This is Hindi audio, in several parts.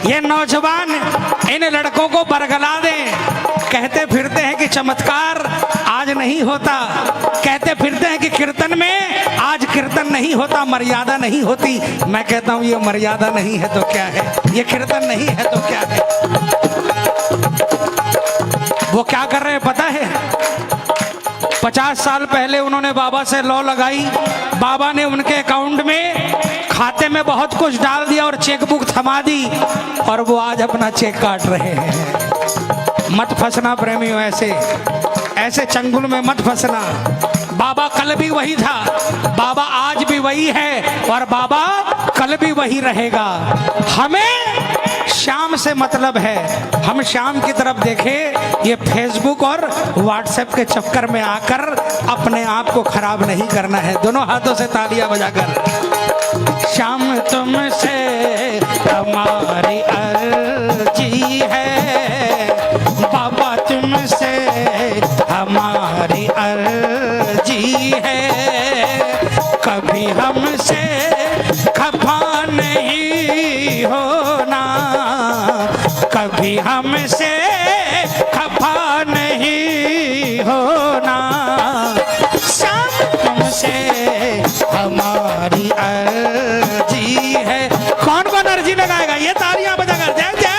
ये नौजवान इन लड़कों को बरगला दे। कहते फिरते हैं कि चमत्कार आज नहीं होता, कहते फिरते हैं कि कीर्तन में आज कीर्तन नहीं होता, मर्यादा नहीं होती। मैं कहता हूं ये मर्यादा नहीं है तो क्या है, ये कीर्तन नहीं है तो क्या है। वो क्या कर रहे हैं पता है? 50 साल पहले उन्होंने बाबा से लॉ लगाई, बाबा ने उनके अकाउंट में खाते में बहुत कुछ डाल दिया और चेकबुक थमा दी, और वो आज अपना चेक काट रहे हैं। मत फंसना प्रेमियों, ऐसे चंगुल में मत फंसना। बाबा कल भी वही था, बाबा आज भी वही है, और बाबा कल भी वही रहेगा। हमें शाम से मतलब है, हम शाम की तरफ देखें। ये फेसबुक और व्हाट्सएप के चक्कर में आकर अपने आप को खराब नहीं करना है। दोनों हाथों से तालियां बजाकर। शाम तुमसे हमारी अर्जी है, बाबा तुमसे हमारी अर्जी है, कभी हमसे खफा नहीं होना, कभी हमसे खफा नहीं होना। शाम तुमसे हमारी अर्जी है। कौन कौन अर्जी लगाएगा? ये तालियां बजाकर जय जय।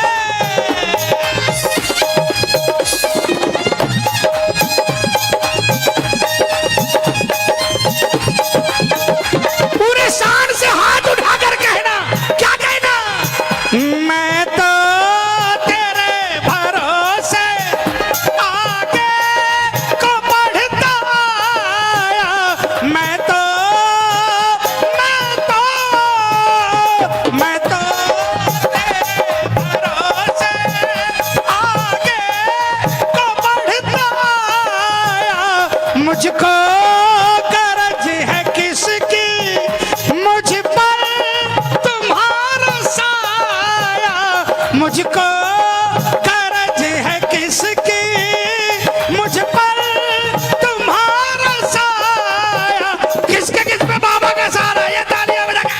पूरे शान से हाथ उठाकर कहना, क्या कहना? मैं तो तेरे भरोसे आगे को बढ़ता आया, मैं तो तेरे भरोसे आगे को बढ़ता आया। मुझको गरज है किसकी, मुझ पर तुम्हारा साया, मुझको गरज है किसकी, मुझ पर तुम्हारा साया। किसके किस पे बाबा का सहारा? ये तालियां बजा के।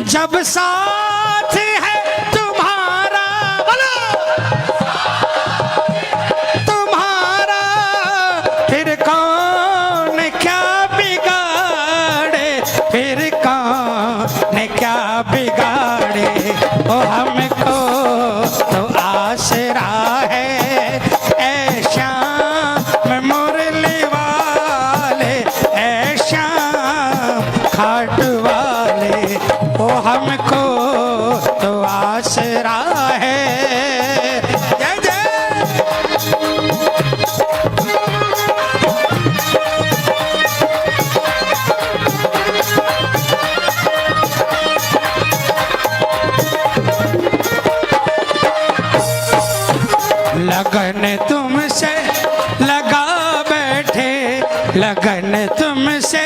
जब साथ है तुम्हारा, बोलो तुम्हारा, फिर कौन क्या बिगाड़े, फिर कौन क्या बिगाड़े। ओ हमको तो आसरा है ऐ श्याम मुरली वाले, ऐ श्याम खाट वाले। ओ हमको तो आसरा है। जय जय। लगन तुमसे लगा बैठे, लगन तुमसे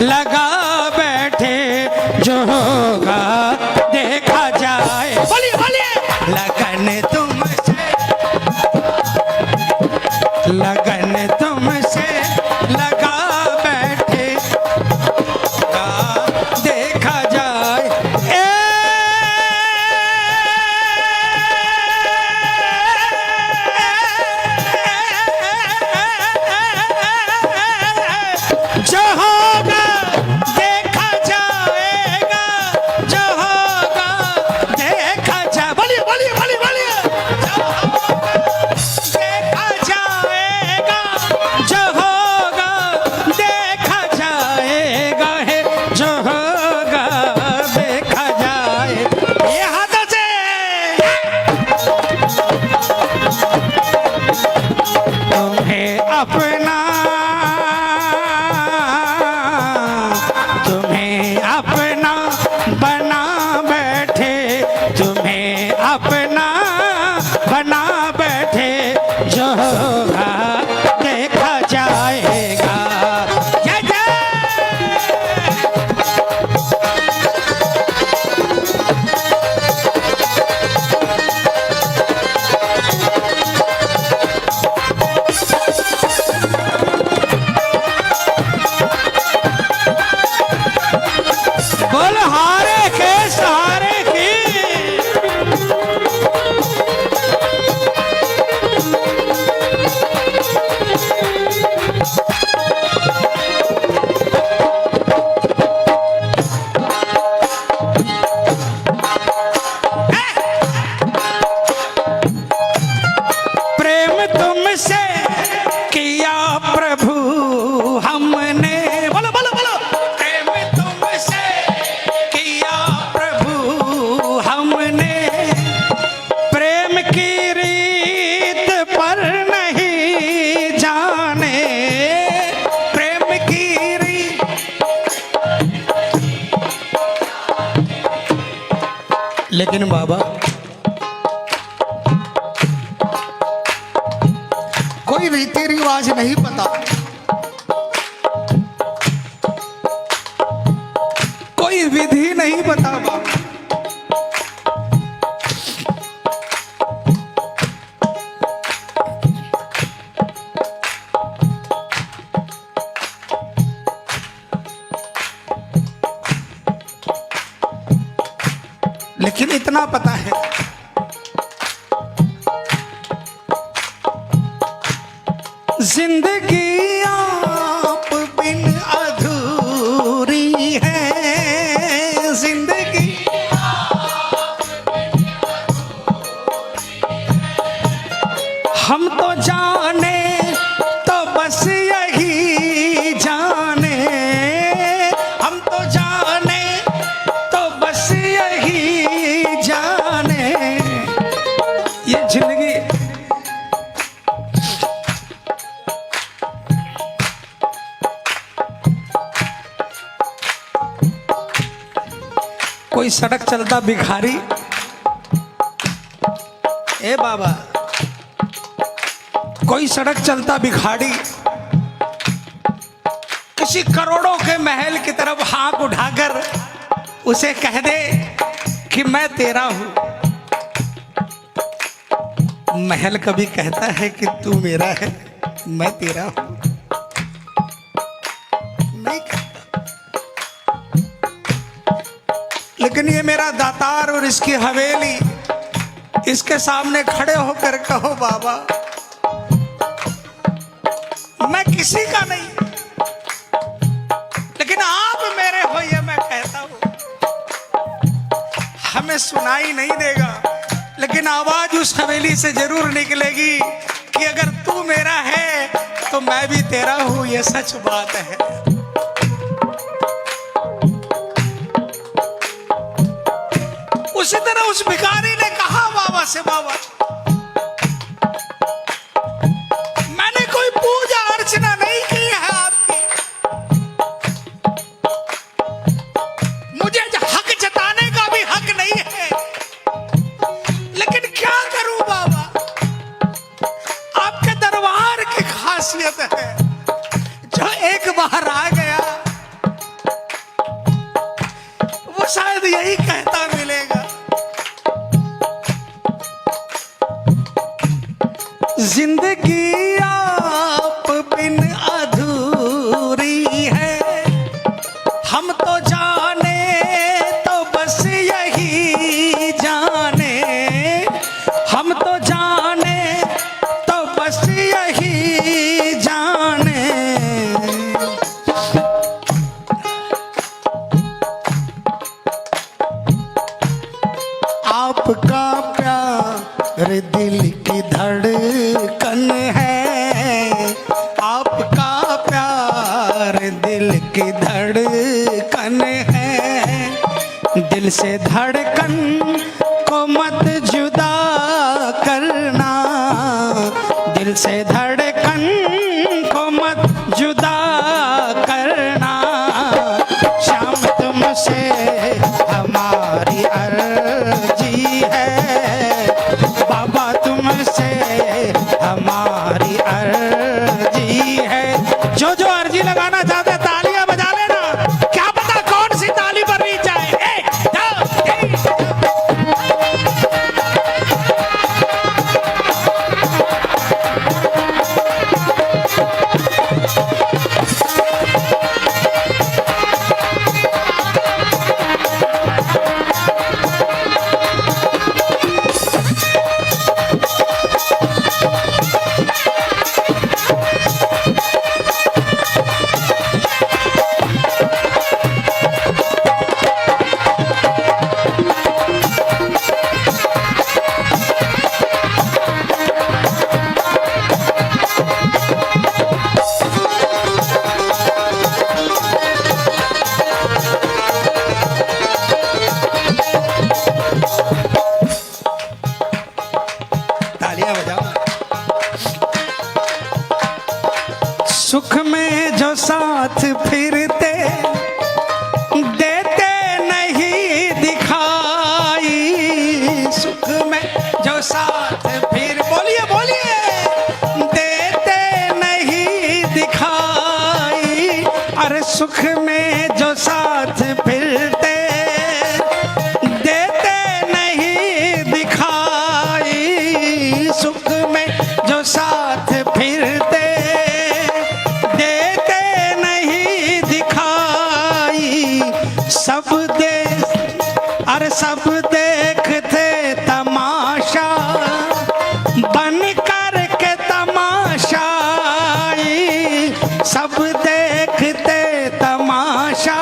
लगा बैठे, जो होगा देखा जाए। बोलिए बोलिए। लगन तुमसे, लगन तुमसे लगा बैठे, देखा जाए। जो होगा लेकिन बाबा कोई रीति रिवाज नहीं पता, कोई विधि नहीं पता बाबा। लेकिन इतना पता है जिंदगी आप बिन अधूरी है, जिंदगी हम तो जाने तो बस यही जाने, हम तो जाने तो बस यही जाने ये जिंदगी। कोई सड़क चलता भिखारी, ए बाबा कोई सड़क चलता भिखारी किसी करोड़ों के महल की तरफ हाथ उठाकर उसे कह दे कि मैं तेरा हूं, महल कभी कहता है कि तू मेरा है, मैं तेरा हूं? नहीं कहता। लेकिन ये मेरा दातार और इसकी हवेली, इसके सामने खड़े होकर कहो बाबा मैं किसी का नहीं, लेकिन आप मेरे हो ये मैं कहता हूं। हमें सुनाई नहीं देगा लेकिन आवाज उस हवेली से जरूर निकलेगी कि अगर तू मेरा है तो मैं भी तेरा हूं, ये सच बात है। उसी तरह उस भिखारी ने कहा बाबा से, बाबा मैंने कोई पूजा अर्चना नहीं की है आपकी, मुझे हक जताने का भी हक नहीं है, लेकिन क्या करूं बाबा, आपके दरबार की खासियत है, जो एक बार आ गया वो शायद यही कहता मिलेगा, जिंदगी आप बिन अधूरी है, हम तो जाने तो बस यही जाने, हम तो जाने तो बस यही जाने। आपका प्यार दिल की धड़कन है, आपका प्यार दिल की धड़कन है, दिल से धड़कन को मत जुदा करना, दिल से धड़कन को मत जुदा करना, शाम तुमसे हमारी अर्जी है, बाबा तुमसे हमारी अर्जी है। जो जो अर्जी लगाना चाहते तालियां बजा लेना, क्या पता कौन सी ताली पर रीच जाए। सब देखते तमाशा बन कर के तमाशाई, सब देखते तमाशा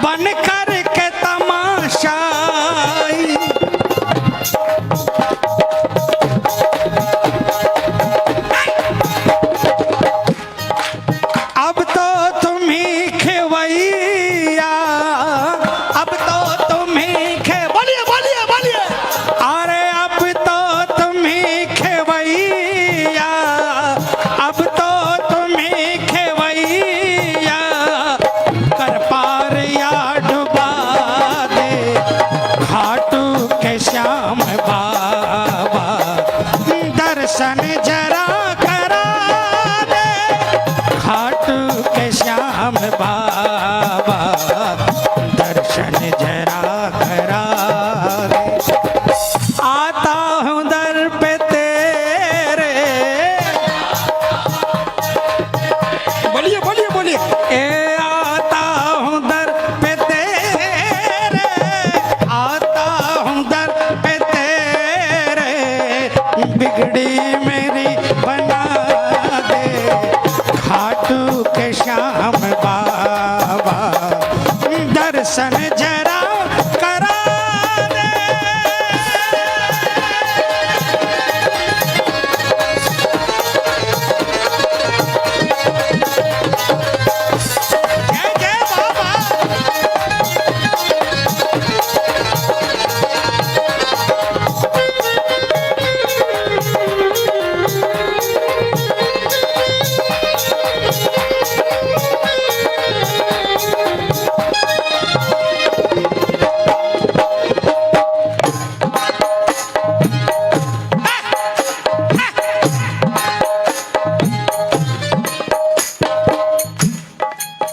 बन कर के तमाशाई। अब तो तुम ही खेवैया, अब तो तुम ही बोलिए बोलिए बोलिए, अरे अब तो तुम ही खेवैया, अब तो तुम ही खेवैया, कर पार या डुबा दे घाटू के श्याम बाबा, दर्शन जरा करा दे घाटू के श्याम बाबा, दर्शन जरा करा दे। आता हूँ दर पे तेरे, बोलिए बोलिए बोलिए, ए आता हूँ दर पे तेरे, आता हूँ दर पे तेरे, बिगड़ी मेरी बना दे घाटू के श्याम बाबा, दर्शन जरा करा दे। जय जय बाबा।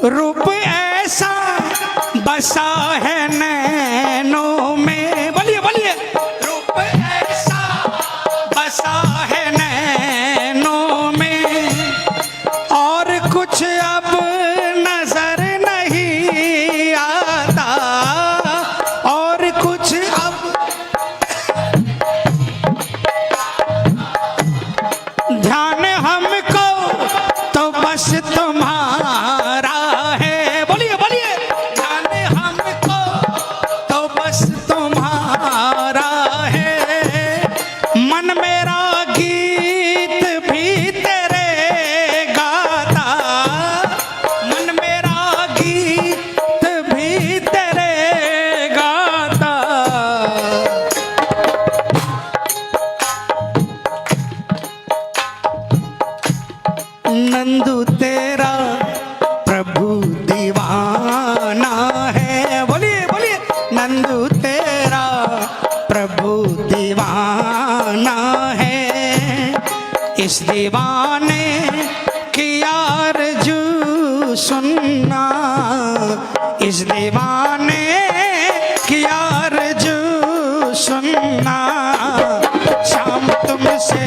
रूप ऐसा बसा है नैनों में, बोलिए बोलिए, रूप ऐसा बसा है नैनों में, और कुछ अब नजर नहीं आता, और कुछ अब ध्यान हमको तो बस तुम्हारा है, बोलिए बोलिए, ध्यान हमको तो बस तुम्हारा है, मन मेरा गीत भी तेरे गाता, मन मेरा गीत भी तेरे गाता। नंदू तेरा प्रभु दीवाना है, बोलिए बोलिए, नंदू तेरा प्रभु दीवाना है, इस दीवाने की आरज़ू सुनना, इस दीवाने की आरज़ू सुनना, शाम तुमसे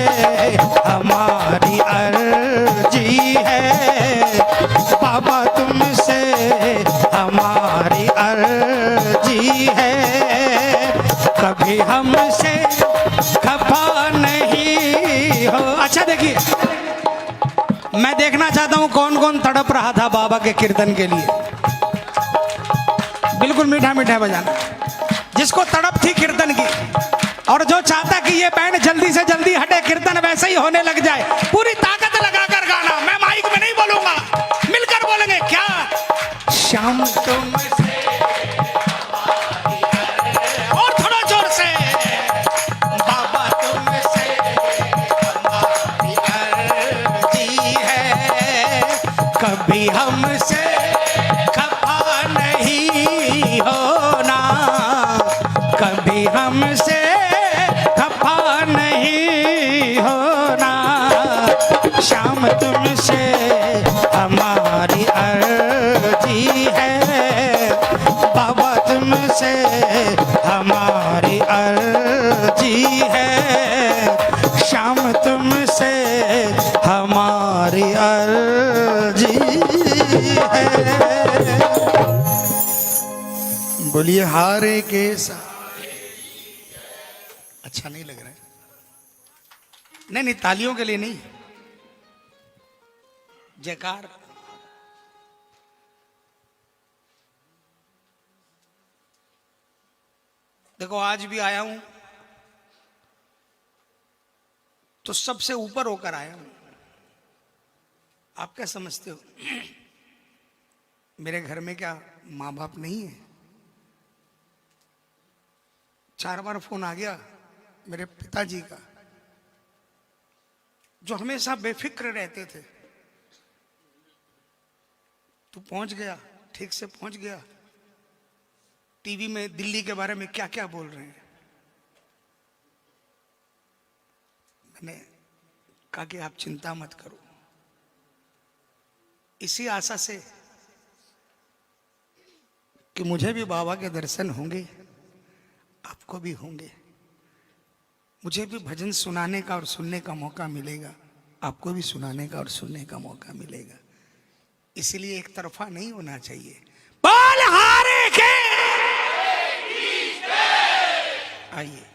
हमारी अर्जी है, बाबा तुमसे हमारी अर्जी है, कभी हमसे खफा नहीं हो। अच्छा देखिए, मैं देखना चाहता हूं कौन कौन तड़प रहा था बाबा के कीर्तन के लिए। बिल्कुल मीठा मीठा बजाना, जिसको तड़प थी कीर्तन की, और जो चाहता कि ये बैंड जल्दी से जल्दी हटे, कीर्तन वैसे ही होने लग जाए, पूरी ताकत लगाकर गाना। मैं माइक में नहीं बोलूंगा, मिलकर बोलेंगे। क्या शाम तुमसे, और थोड़ा जोर से, बाबा तुमसे हमारी अर्जी है, कभी हमसे खफा नहीं होना, कभी हमसे खफा नहीं होना, शाम तुमसे हमारी अर्जी है, बाबा तुमसे हमारी अर्जी है, शाम तुमसे हमारी अर्जी है। बोलिए हारे के साथ। अच्छा नहीं लग रहा है? नहीं नहीं, तालियों के लिए नहीं, जयकार। देखो आज भी आया हूं तो सबसे ऊपर होकर आया हूं। आप क्या समझते हो, मेरे घर में क्या माँ बाप नहीं है? 4 बार फोन आ गया मेरे पिताजी का, जो हमेशा बेफिक्र रहते थे। तू पहुंच गया, ठीक से पहुंच गया। टीवी में दिल्ली के बारे में क्या क्या बोल रहे हैं। मैंने कहा कि आप चिंता मत करो। इसी आशा से कि मुझे भी बाबा के दर्शन होंगे, आपको भी होंगे, मुझे भी भजन सुनाने का और सुनने का मौका मिलेगा, आपको भी सुनाने का और सुनने का मौका मिलेगा। इसलिए एक तरफा नहीं होना चाहिए। बोल हारे के। आइए,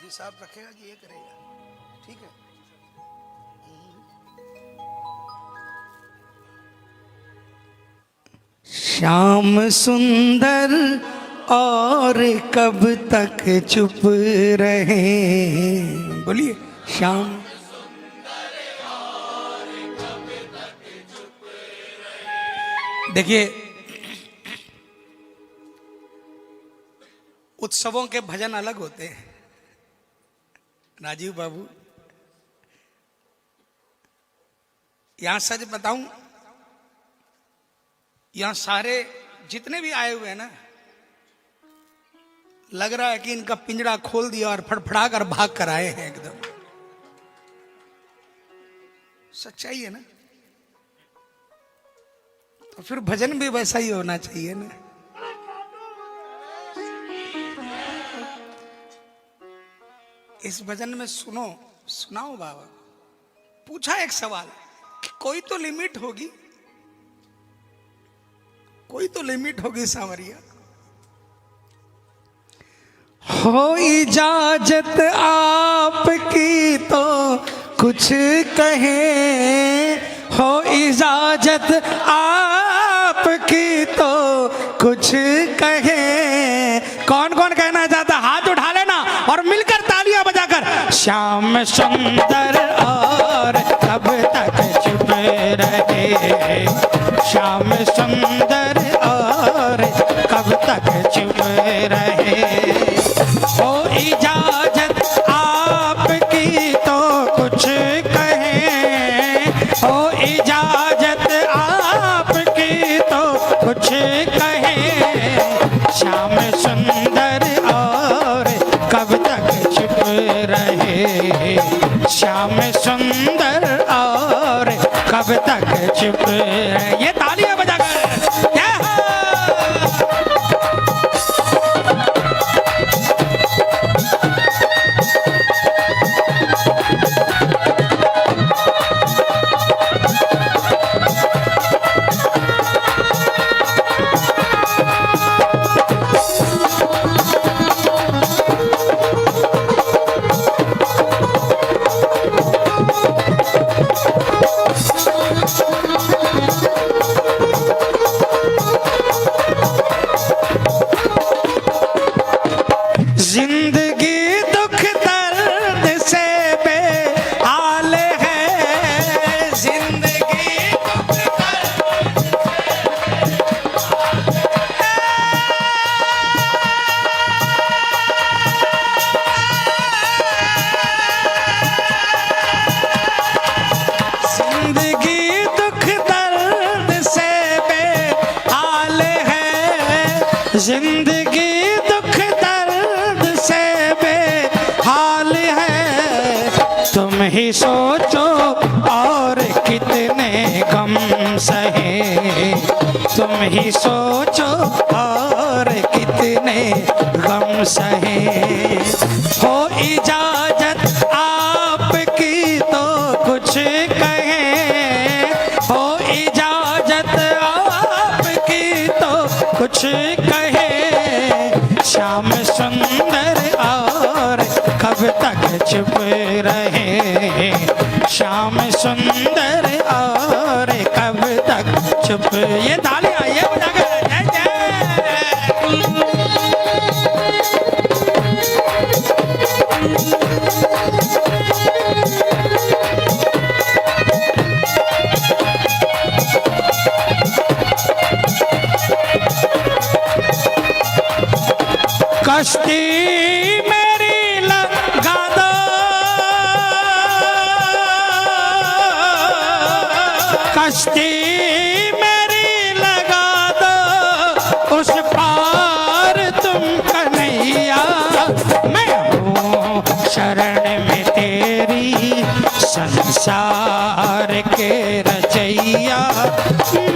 साहब रखेगा कि ये करेगा? ठीक है। श्याम सुंदर और कब तक चुप रहे। बोलिए श्याम सुंदर और कब तक चुप रहे। देखिए, उत्सवों के भजन अलग होते हैं राजीव बाबू। यहां सच बताऊं, यहां सारे जितने भी आए हुए हैं ना, लग रहा है कि इनका पिंजरा खोल दिया और फड़फड़ा कर भाग कर आए हैं एकदम। सच्चाई है ना? तो फिर भजन भी वैसा ही होना चाहिए ना। इस भजन में सुनाओ बाबा। पूछा एक सवाल, कोई तो लिमिट होगी, कोई तो लिमिट होगी सांवरिया। हो इजाजत आपकी तो कुछ कहे, हो इजाजत आपकी तो कुछ कहे। कौन कौन कहना चाहता, हाथ उठा लेना और मिलकर तालियां बजाकर। श्याम सुंदर और कब तक चुप रहे, श्याम सुंदर और कब तक चुप रहे। ओ इजाजत आपकी तो कुछ कहे, ओ इजाजत आपकी तो कुछ कहे। श्याम सुंदर और कब तक चुप रहे, श्याम सुंदर और कब तक चुप रहे। ये तालियां बजाकर क्या जिंदगी दुख दर्द से बेहाल है, तुम ही सोचो और कितने गम सहे, तुम ही सोचो और कितने गम सहे। हो इजाजत आपकी तो कुछ कहें, हो इजाजत आपकी तो कुछ कहे। श्याम सुंदर और कब तक चुप रहे, श्याम सुंदर और कब तक चुप। ये तालियां ये बजा के जय जय। कश्ती मेरी लगा दो, कश्ती मेरी लगा दो, उस पार तुम कन्हैया। मैं हूँ शरण में तेरी संसार के रचैया,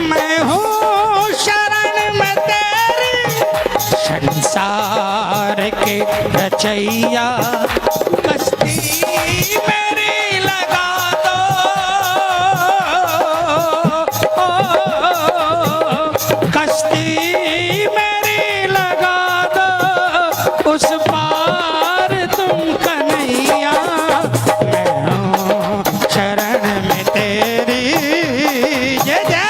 मैं हूँ शरण में तेरी संसार के रचैया। कश्ती मेरी लगा दो, कश्ती मेरी लगा दो, उस पार तुम कन्हैया। मैं हूँ शरण में तेरी जय जय।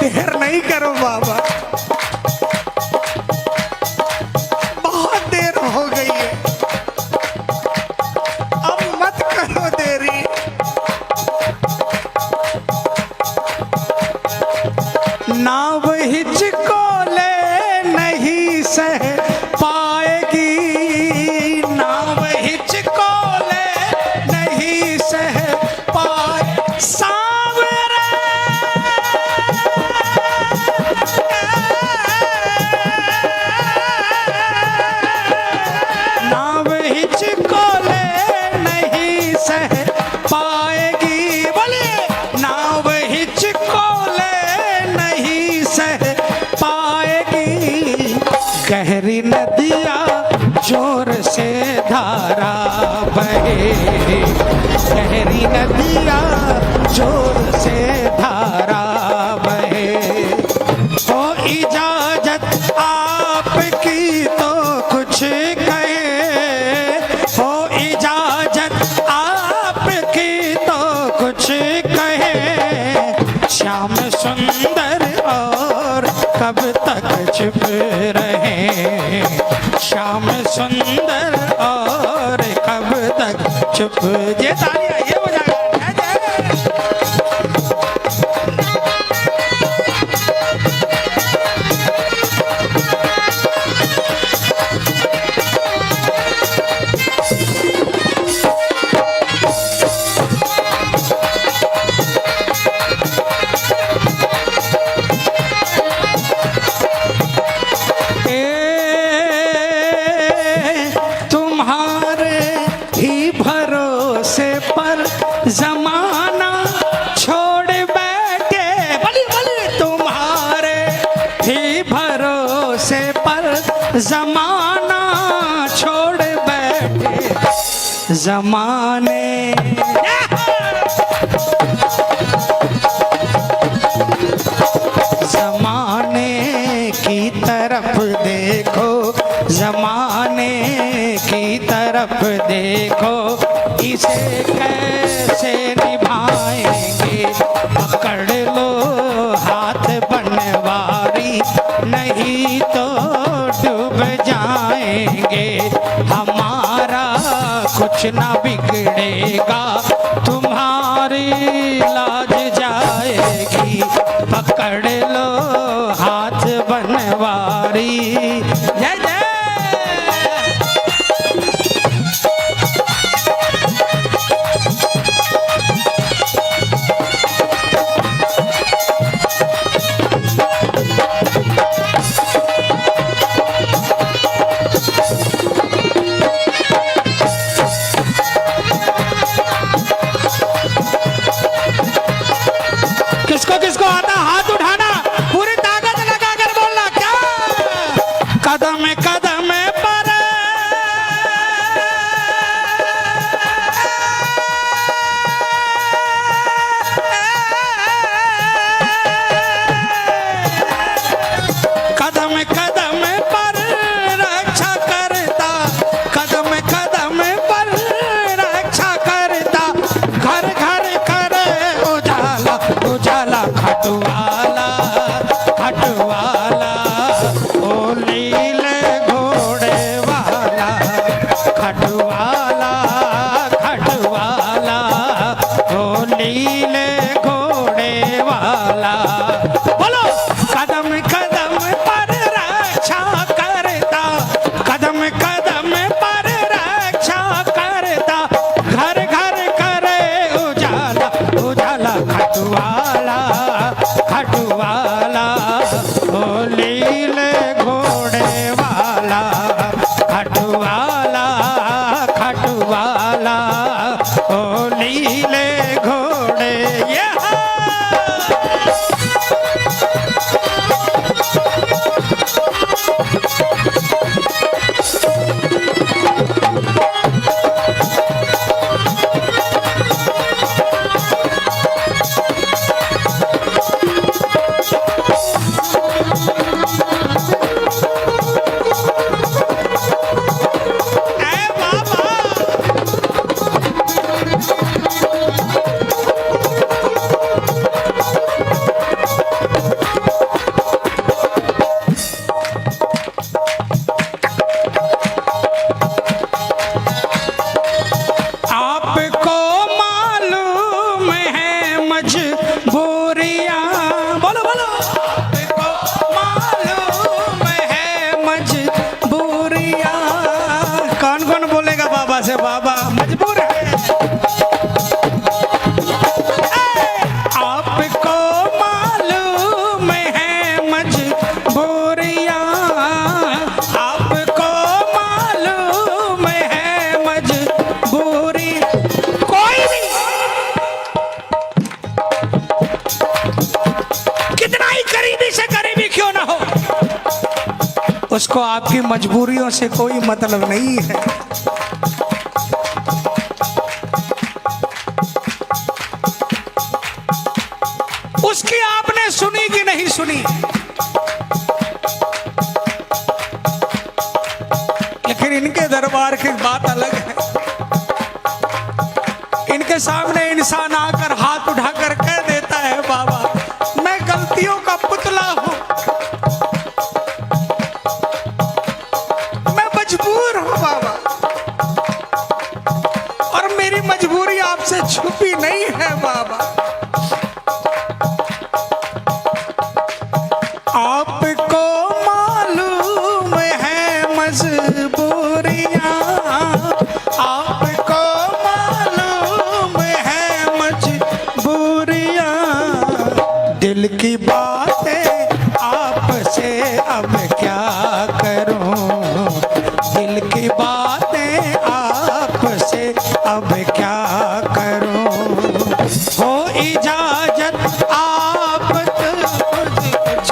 देर नहीं करो बाबा, बहुत देर हो गई है, अब मत करो देरी। नाव हिचकोले नहीं सह पाएगी, नाव हिचकोले नहीं सह पाए। सांवरे नाव हिचकोले नहीं सह पाएगी, बोले नाव हिचकोले नहीं सह पाएगी। गहरी नदियाँ जोर से धारा बहे, गहरी नदियाँ जोर से धारा बहे। हो इजाजत आपकी तो कुछ कहे, हो इजाजत आपकी तो कुछ कहे। श्याम सुंदर और कब तक चुप रहे, श्याम सुंदर और कब तक चुप। ये तालियां ये बजा जय जय। तुम्हारे ही भरोसे पर जमाना छोड़ बैठे, बली बली तुम्हारे ही भरोसे पर जमाना छोड़ बैठे। जमाने जमाने की तरफ देखो, जमाने की तरफ देखो, कुछ ना बिगड़ेगा, तुम्हारी लाज जाएगी, पकड़ लो हाथ बनवारी। जय जय। किसको किसको आता हाथ उठाना, पूरी ताकत लगा कर बोलना। क्या कदम कदम पर कदम कदम पर रक्षा करता, कदम कदम पर रक्षा करता, घर घर करे उजाला उजाला, खटवाला खटवाला, ओ नीले घोड़े वाला, खटवाला खटवाला, ओ नीले घोड़े वाला। बोलो कदम कदम पर रक्षा करता, कदम कदम पर रक्षा करता, घर घर करे उजाला उजाला, खटवाला खटवाला, ओ नीले घोड़े वाला, खटवाला खटवाला, ओ नीले घोड़े। आपको मालूम है मजबूरियां, बोलो बोलो, आपको मालूम है मजबूरियां। कौन कौन बोलेगा बाबा से, बाबा मजबूर है। आपको मालूम है मजबूरियां, आपको मालूम है मजबूरी। कोई भी कितना ही करीबी से करीबी क्यों ना हो, उसको आपकी मजबूरियों से कोई मतलब नहीं है। उसकी आपने सुनी कि नहीं सुनी, लेकिन इनके दरबार की बात अलग है। इनके सामने इंसान आकर हाथ उठाकर कह देता है, बाबा मैं गलतियों का पुतला हूं, मैं मजबूर हूं बाबा, और मेरी मजबूरी आपसे छुपी नहीं है बाबा। आपको मालूम है मजबूरियां, आपको मालूम है मजबूरियां, दिल की बातें आपसे अब क्या करूं, दिल की बातें आपसे अब क्या करूं, हो इजाजत आप कुछ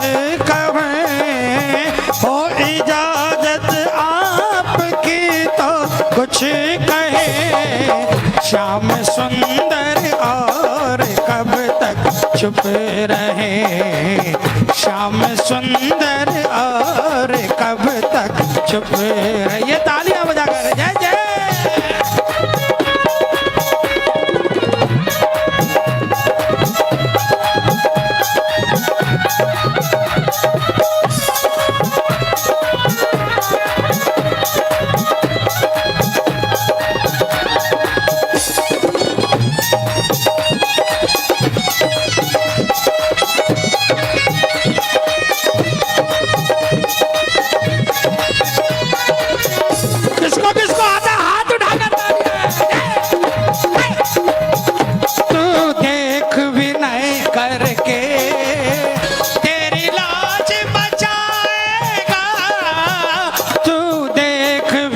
कहें, हो इजाजत आपकी तो कुछ कहे, श्याम सुंदर और कब तक चुप रहे, श्याम सुंदर और कब तक चुप